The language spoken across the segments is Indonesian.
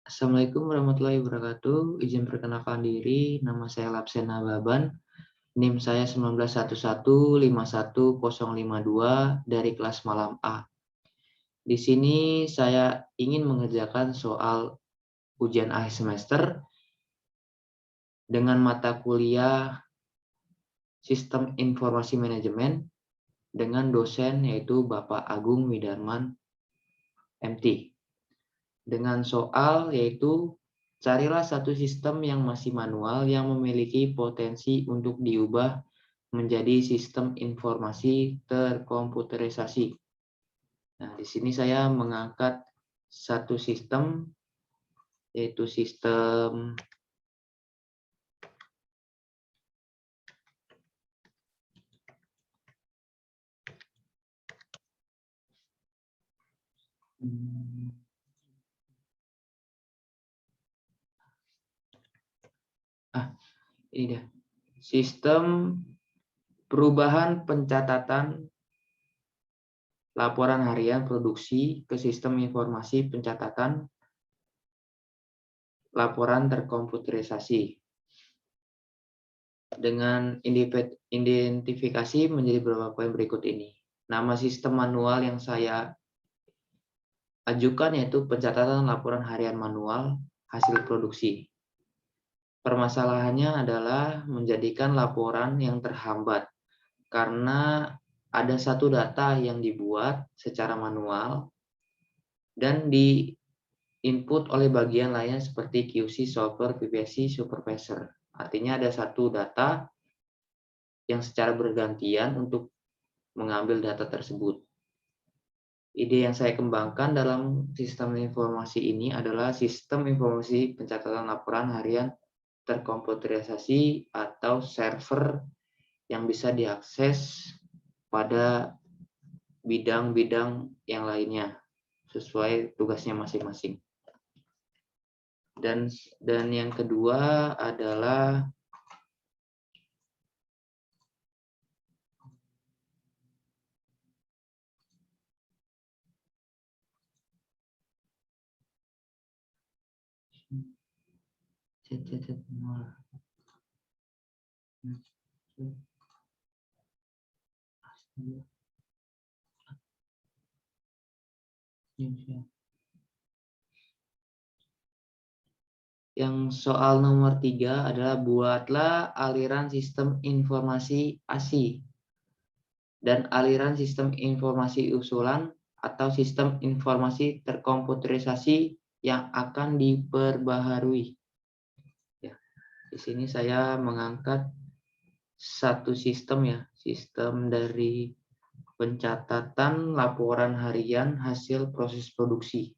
Assalamualaikum warahmatullahi wabarakatuh. Izin perkenalkan diri, nama saya Lapsena Baban, NIM saya 1911515052 dari kelas malam A. Di sini saya ingin mengerjakan soal ujian akhir semester dengan mata kuliah Sistem Informasi Manajemen dengan dosen yaitu Bapak Agung Widarman, MT. Dengan soal yaitu carilah satu sistem yang masih manual yang memiliki potensi untuk diubah menjadi sistem informasi terkomputerisasi. Nah, di sini saya mengangkat satu sistem yaitu sistem ini dia. Sistem perubahan pencatatan laporan harian produksi ke sistem informasi pencatatan laporan terkomputerisasi. Dengan identifikasi menjadi beberapa poin berikut ini. Nama sistem manual yang saya ajukan yaitu pencatatan laporan harian manual hasil produksi. Permasalahannya adalah menjadikan laporan yang terhambat karena ada satu data yang dibuat secara manual dan di input oleh bagian lainnya seperti QC, solver, PPC, supervisor. Artinya ada satu data yang secara bergantian untuk mengambil data tersebut. Ide yang saya kembangkan dalam sistem informasi ini adalah sistem informasi pencatatan laporan harian terkomputerisasi atau server yang bisa diakses pada bidang-bidang yang lainnya sesuai tugasnya masing-masing. Dan yang kedua adalah yang soal nomor 3 adalah buatlah aliran sistem informasi ASI dan aliran sistem informasi usulan atau sistem informasi terkomputerisasi yang akan diperbaharui. Ya, di sini saya mengangkat satu sistem ya, sistem dari pencatatan laporan harian hasil proses produksi.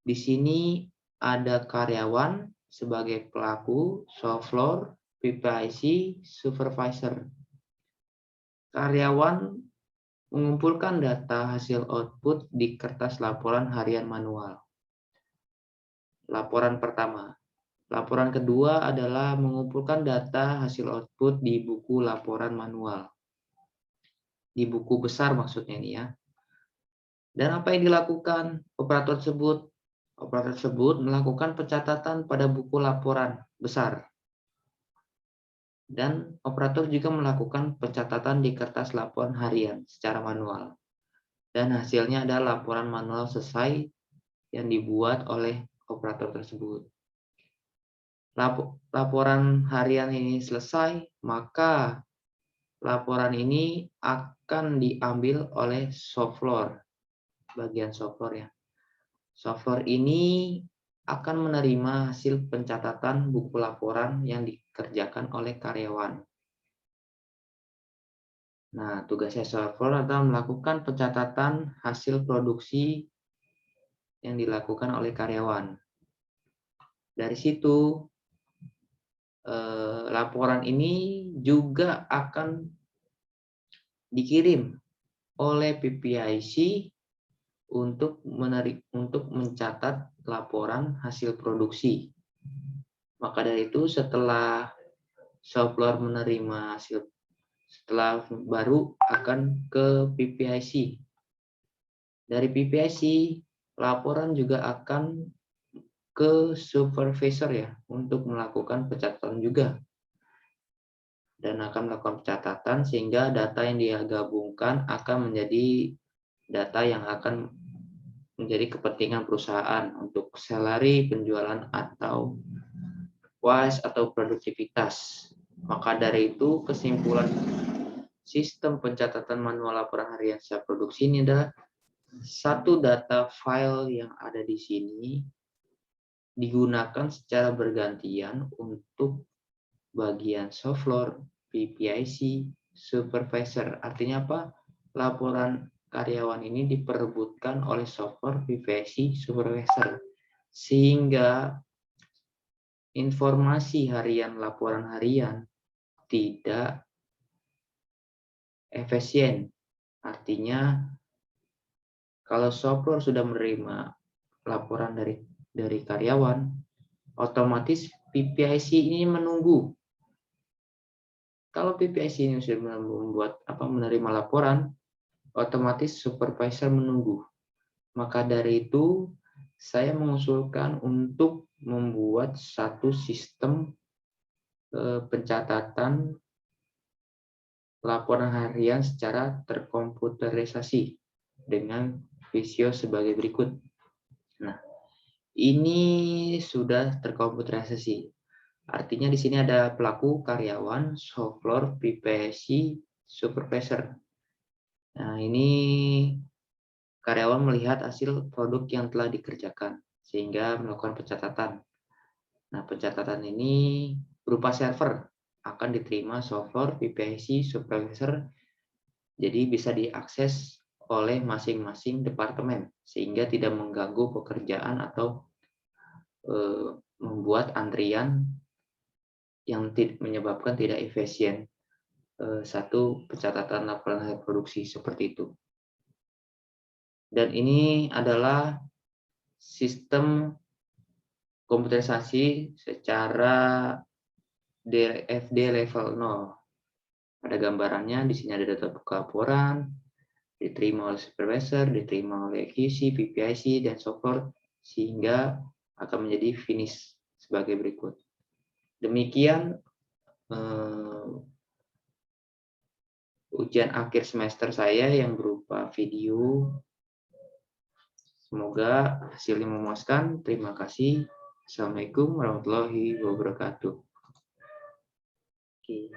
Di sini ada karyawan sebagai pelaku, shop floor, PPIC, supervisor. Karyawan mengumpulkan data hasil output di kertas laporan harian manual. Laporan pertama. Laporan kedua adalah mengumpulkan data hasil output di buku laporan manual. Di buku besar maksudnya ini ya. Dan apa yang dilakukan operator tersebut? Operator tersebut melakukan pencatatan pada buku laporan besar. Dan operator juga melakukan pencatatan di kertas laporan harian secara manual. Dan hasilnya adalah laporan manual selesai yang dibuat oleh operator tersebut. Laporan harian ini selesai, maka laporan ini akan diambil oleh shop floor, bagian shop floor ya. Shop floor ini akan menerima hasil pencatatan buku laporan yang dikerjakan oleh karyawan. Nah, tugasnya shop floor adalah melakukan pencatatan hasil produksi yang dilakukan oleh karyawan. Dari situ, laporan ini juga akan dikirim oleh PPIC untuk mencatat laporan hasil produksi. Maka dari itu setelah shop floor menerima hasil, setelah baru akan ke PPIC. Dari PPIC, laporan juga akan ke supervisor ya untuk melakukan pencatatan juga, dan akan melakukan pencatatan sehingga data yang dia gabungkan akan menjadi data yang akan menjadi kepentingan perusahaan untuk salary, penjualan, atau wise atau produktivitas. Maka dari itu kesimpulan sistem pencatatan manual laporan harian secara produksi ini adalah satu data file yang ada di sini digunakan secara bergantian untuk bagian shop floor, PPIC, supervisor. Artinya apa? Laporan karyawan ini diperebutkan oleh shop floor, PPIC, supervisor. Sehingga informasi harian, laporan harian tidak efisien. Artinya kalau shop floor sudah menerima laporan dari karyawan, otomatis PPIC ini menunggu. Kalau PPIC ini sudah menerima laporan, otomatis supervisor menunggu. Maka dari itu, saya mengusulkan untuk membuat satu sistem pencatatan laporan harian secara terkomputerisasi dengan Visio sebagai berikut. Nah, ini sudah terkomputerisasi. Artinya di sini ada pelaku, karyawan, shop floor, PPIC, supervisor. Nah, ini karyawan melihat hasil produk yang telah dikerjakan sehingga melakukan pencatatan. Nah, pencatatan ini berupa server akan diterima shop floor, PPIC, supervisor. Jadi bisa diakses oleh masing-masing departemen sehingga tidak mengganggu pekerjaan atau membuat antrian yang menyebabkan tidak efisien satu pencatatan laporan produksi seperti itu. Dan ini adalah sistem komputerisasi secara DFD level 0. Ada gambarannya, di sini ada data laporan, diterima oleh supervisor, diterima oleh QC, PPIC, dan so forth, sehingga akan menjadi finish sebagai berikut. Demikian ujian akhir semester saya yang berupa video. Semoga hasilnya memuaskan. Terima kasih. Assalamualaikum warahmatullahi wabarakatuh. Oke.